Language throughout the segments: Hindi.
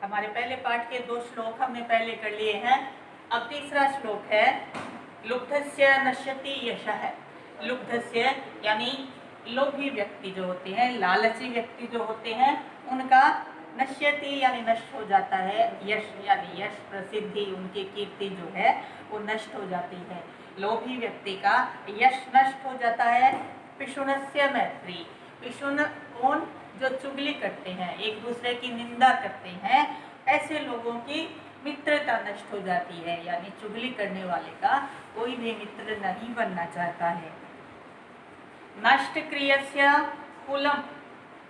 हमारे पहले पाठ के 2 श्लोक हमने पहले कर लिए हैं। अब तीसरा श्लोक है लुब्धस्य नश्यति यशः। लुब्धस्य यानी लोभी व्यक्ति जो होते हैं, लालची व्यक्ति जो होते हैं, उनका नश्यति यानी नष्ट हो जाता है। यश यानी यश, प्रसिद्धि, उनकी कीर्ति जो है वो नष्ट हो जाती है। लोभी व्यक्ति का यश नष्ट हो जाता है। पिशुनस्य मैत्री। पिशुन कौन? जो चुगली करते हैं, एक दूसरे की निंदा करते हैं, ऐसे लोगों की मित्रता नष्ट हो जाती है। यानी चुगली करने वाले का कोई भी मित्र नहीं बनना चाहता है। नष्ट क्रियस्य कुलम।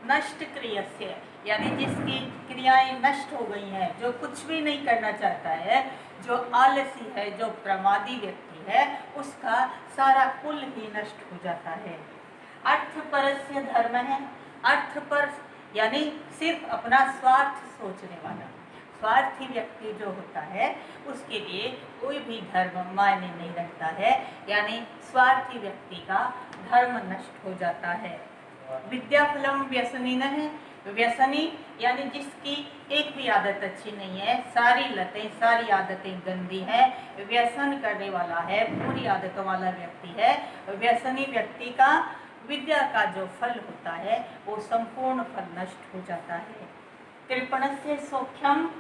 नष्ट क्रियस्य यानी जिसकी क्रियाएं नष्ट हो गई हैं, जो कुछ भी नहीं करना चाहता है, जो आलसी है, जो प्रमादी व्यक्ति है, उसका सारा कुल ही नष्ट हो जाता है। अर्थपरस्य धर्म है। अर्थपर यानी सिर्फ अपना स्वार्थ सोचने वाला, स्वार्थी व्यक्ति जो होता है उसके लिए कोई भी धर्म मायने नहीं रखता है। यानी स्वार्थी व्यक्ति का धर्म नष्ट हो जाता है। विद्याफलम व्यसनी न है। व्यसनी यानी जिसकी एक भी आदत अच्छी नहीं है, सारी लतें, सारी आदतें गंदी है, व्यसन करने वाला है, बुरी आदतों वाला व्यक्ति है। व्यसनी व्यक्ति का विद्या का जो फल होता है वो संपूर्ण फल नष्ट हो जाता है। कृपणस्य सौख्यम।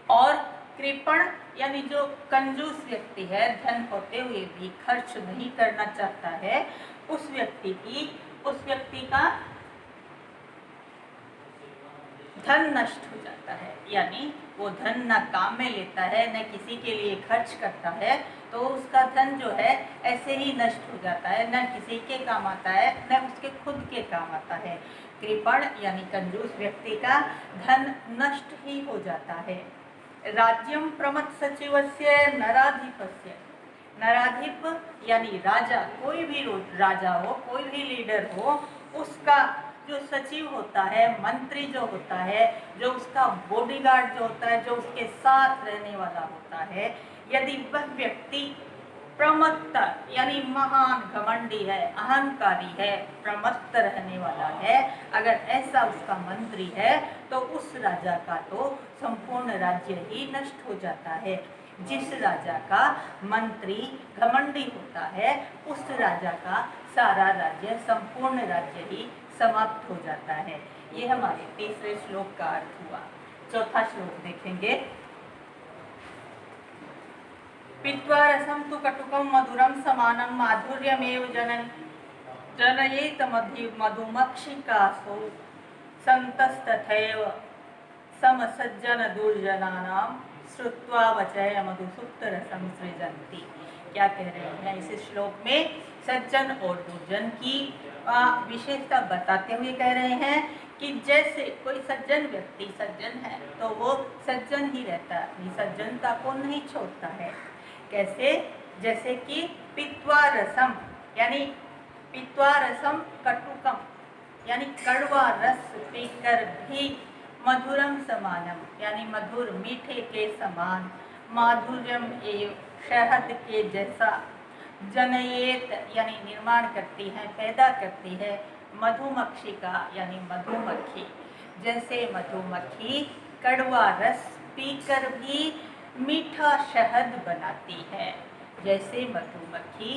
और कृपण यानी जो कंजूस व्यक्ति है, धन होते हुए भी खर्च नहीं करना चाहता है, उस व्यक्ति का धन नष्ट हो जाता है। यानी वो धन न काम में लेता है, न किसी के लिए खर्च करता है, तो उसका धन जो है ऐसे ही नष्ट हो जाता है, न किसी के काम आता है, न उसके खुद के काम आता है। कृपण यानी कंजूस व्यक्ति का धन नष्ट ही हो जाता है। राज्यम प्रमथ सचिवस्य नराधिपस्य। नराधिप यानी राजा, कोई भी राजा हो, कोई भी लीडर हो, उसका जो सचिव होता है, मंत्री जो होता है, जो उसका बॉडीगार्ड जो होता है, जो उसके साथ रहने वाला होता है, यदि वह व्यक्ति प्रमत्त यानी महान घमंडी है, अहंकारी है, प्रमत्त रहने वाला है, अगर ऐसा उसका मंत्री है तो उस राजा का तो संपूर्ण राज्य ही नष्ट हो जाता है। जिस राजा का मंत्री घमंडी होता है, उस राजा का सारा राज्य, संपूर्ण राज्य ही समाप्त हो जाता है। ये हमारे तीसरे श्लोक का अर्थ हुआ। चौथा श्लोक देखेंगे। पीत्वा रसं तु कटुकं मधुरं समानं माधुर्यमेव जनयेत मधुमक्षिकासु सन्तस्तथैव समसज्जन दुर्जनानां श्रुत्वा वचय मधुसुप्त रसं सृजन्ति। क्या कह रहे हैं इस श्लोक में? सज्जन और दुर्जन की विशेषता बताते हुए कह रहे हैं कि जैसे कोई सज्जन व्यक्ति सज्जन है तो वो सज्जन ही रहता है, अपनी सज्जनता को नहीं छोड़ता है। कैसे? जैसे कि पीत्वा रसम यानी पीत्वा रसम कटुकम यानी कड़वा रस पीकर भी, मधुरम समानम यानी मधुर मीठे के समान, माधुर्यम एव शहद के जैसा, जनयेत यानी निर्माण करती है, पैदा करती है, मधुमक्षिका यानी मधुमक्खी, जैसे मधुमक्खी कड़वा रस पीकर भी मीठा शहद बनाती है, जैसे मधुमक्खी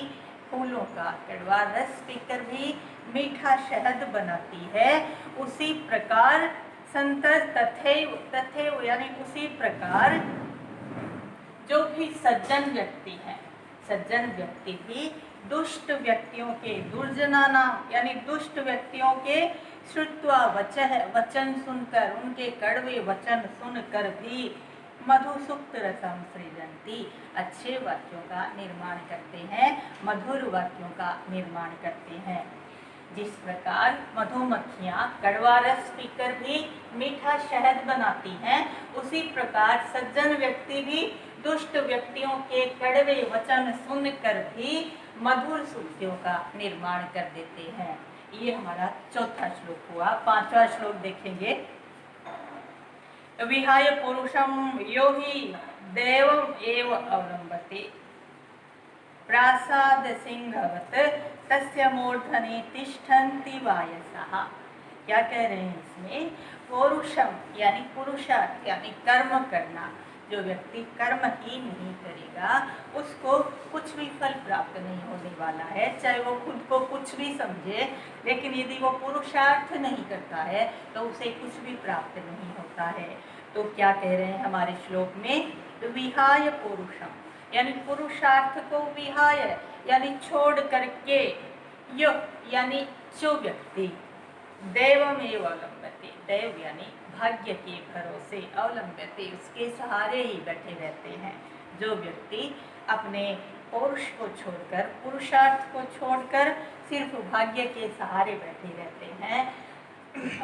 फूलों का कड़वा रस पीकर भी मीठा शहद बनाती है, उसी प्रकार संतत तथैव यानी उसी प्रकार जो भी सज्जन व्यक्ति है, सज्जन व्यक्ति भी दुष्ट व्यक्तियों के, दुर्जनाना यानी दुष्ट व्यक्तियों के श्रुत्वा वचन सुनकर, उनके कड़वे वचन सुनकर भी मधुसुप्त रसम सृजन्ति अच्छे वाक्यों का निर्माण करते हैं, मधुर वाक्यों का निर्माण करते हैं। जिस प्रकार मधुमक्खियाँ कड़वा रस पीकर भी मीठा शहद बनाती हैं, उसी प्रकार सज्जन व्यक्ति भी दुष्ट व्यक्तियों के कड़वे वचन सुनकर भी मधुर सुक्तियों का निर्माण कर देते हैं। ये हमारा चौथा श्लोक हुआ। पांचवा श्लोक देखेंगे। विहाय पुरुषम यो हि देवम एव अवलंबते प्रासाद सिंहवत तस्य मूर्धनि तिष्ठन्ति वायसः। क्या कह रहे हैं इसमें? पौरुषम यानी पुरुषार्थ यानी कर्म करना। जो व्यक्ति कर्म ही नहीं करेगा उसको कुछ भी फल प्राप्त नहीं होने वाला है, चाहे वो खुद को कुछ भी समझे, लेकिन यदि वो पुरुषार्थ नहीं करता है तो उसे कुछ भी प्राप्त नहीं होता है। तो क्या कह रहे हैं हमारे श्लोक में? विहाय पुरुषम यानी पुरुषार्थ को विहाय यानी छोड़ करके, यो यानी जो व्यक्ति दैवमेव अवलंबते, दैव यानी भाग्य के भरोसे, अवलंबते उसके सहारे ही बैठे रहते हैं। जो व्यक्ति अपने पौरुष को छोड़कर, पुरुषार्थ को छोड़कर सिर्फ भाग्य के सहारे बैठे रहते हैं,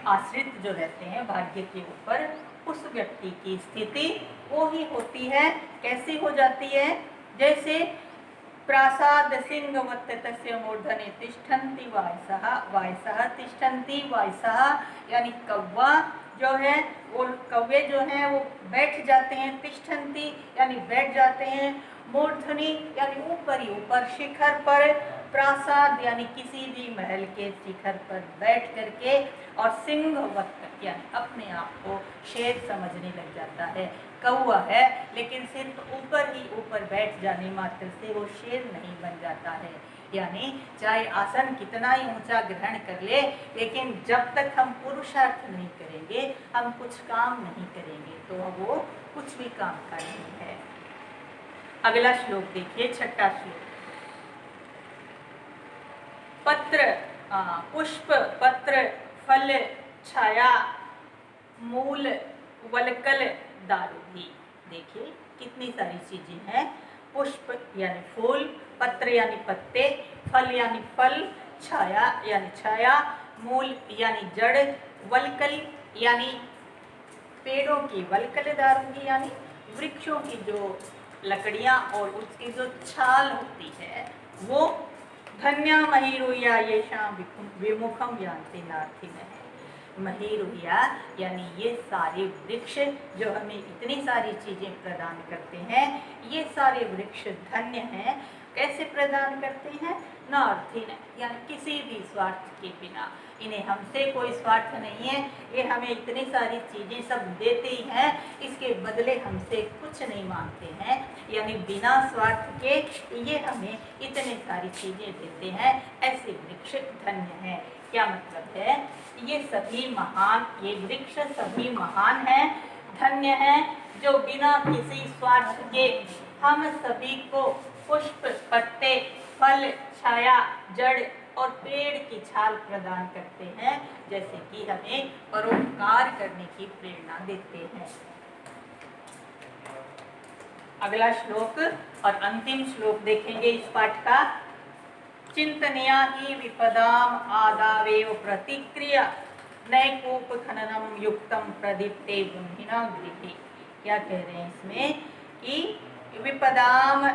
आश्रित जो रहते हैं भाग्य के ऊपर, उस व्यक्ति की स्थिति वो ही होती है। कैसी हो जाती है? जैसे प्रासाद सिंहवत् तस्य मूर्धने तिष्ठन्ति वायसः, वायसः तिष्ठन्ति, वायसः यानी कौवा जो है, वो कौवे जो हैं वो बैठ जाते हैं, तिष्ठन्ति यानी बैठ जाते हैं, मूर्धनि यानी ऊपर ही ऊपर, शिखर पर, प्रासाद यानी किसी भी महल के शिखर पर बैठ करके, और सिंहवत् यानी अपने आप को शेर समझने लग जाता है। कौवा है लेकिन सिर्फ ऊपर ही ऊपर बैठ जाने मात्र से वो शेर नहीं बन जाता है। यानी चाहे आसन कितना ही ऊंचा ग्रहण कर ले, लेकिन जब तक हम पुरुषार्थ नहीं करेंगे, हम कुछ काम नहीं करेंगे, तो वो कुछ भी काम का नहीं है। अगला श्लोक देखिए, छठा श्लोक। पत्र पुष्प, पत्र, फल, छाया, मूल, वलकल, दारू भी। देखिए कितनी सारी चीजें हैं। पुष्प यानी फूल, पत्र यानी पत्ते, फल यानी फल, छाया यानी छाया, मूल यानी जड़, वलकल यानी पेड़ों की, वलकल दारूंगी यानी वृक्षों की जो लकड़ियां और उसकी जो छाल होती है वो, धन्या महीरुया येषां विमुखम यान्ति नार्थिनः। महीरुया यानी ये सारे वृक्ष जो हमें इतनी सारी चीजें प्रदान करते हैं, ये सारे वृक्ष धन्य हैं। कैसे प्रदान करते हैं? नार्थिन यानी किसी भी स्वार्थ के बिना। इन्हें हमसे कोई स्वार्थ नहीं है, ये हमें इतनी सारी चीजें सब देते ही हैं, इसके बदले हमसे कुछ नहीं मांगते हैं, यानी बिना स्वार्थ के ये हमें इतनी सारी चीजें देते हैं। ऐसे वृक्ष धन्य हैं। क्या मतलब है? ये सभी महान, ये वृक्ष सभी महान हैं, धन्य हैं, जो बिना किसी स्वार्थ के हम सभी को पुष्प, पत्ते, फल, छाया, जड़ और पेड़ की छाल प्रदान करते हैं, जैसे कि हमें परोपकार करने की प्रेरणा देते हैं। अगला श्लोक और अंतिम श्लोक देखेंगे इस पाठ का। चिंतनिया ही विपदाम आदावेव प्रतिक्रिया नैकूप खननम युक्तम प्रदीप्ते ब्रह्मिणा गृहे। क्या कह रहे हैं इसमें? कि विपदाम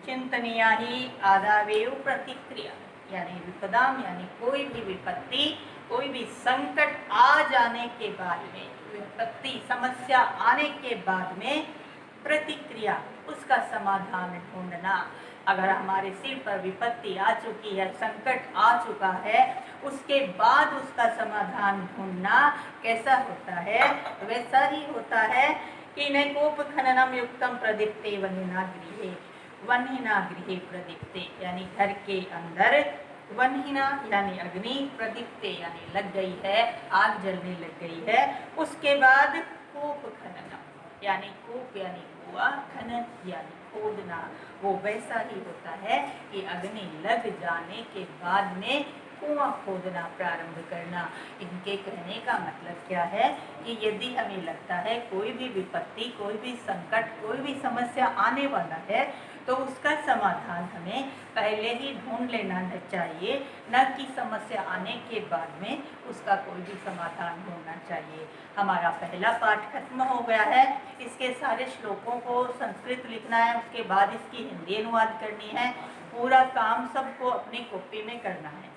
चिंतनिया ही आदावेव प्रतिक्रिया, यानी विपदाम यानी कोई भी विपत्ति, कोई भी संकट आ जाने के बाद में, विपत्ति समस्या आने के बाद में प्रतिक्रिया, उसका समाधान ढूंढना। अगर हमारे सिर पर विपत्ति आ चुकी है, संकट आ चुका है, उसके बाद उसका समाधान ढूंढना कैसा होता है? वैसा ही होता है कि नैकोप खननम युक्तम प्रदीप्ते वह्निना गृहे, वह्निना गृहे प्रदीप्ते यानी घर के अंदर, वह्निना यानी अग्नि, प्रदीप्ते यानी लग गई है, आग जलने लग गई है, उसके बाद कूप खननम यानी कूप यानी कुआं, खनन यानी खोदना। वो वैसा ही होता है कि अग्नि लग जाने के बाद में कुआं खोदना प्रारंभ करना। इनके कहने का मतलब क्या है कि यदि हमें लगता है कोई भी विपत्ति, कोई भी संकट, कोई भी समस्या आने वाला है, तो उसका समाधान हमें पहले ही ढूंढ लेना चाहिए, न कि समस्या आने के बाद में उसका कोई भी समाधान ढूंढना चाहिए। हमारा पहला पाठ खत्म हो गया है। इसके सारे श्लोकों को संस्कृत लिखना है, उसके बाद इसकी हिंदी अनुवाद करनी है। पूरा काम सबको अपनी कॉपी में करना है।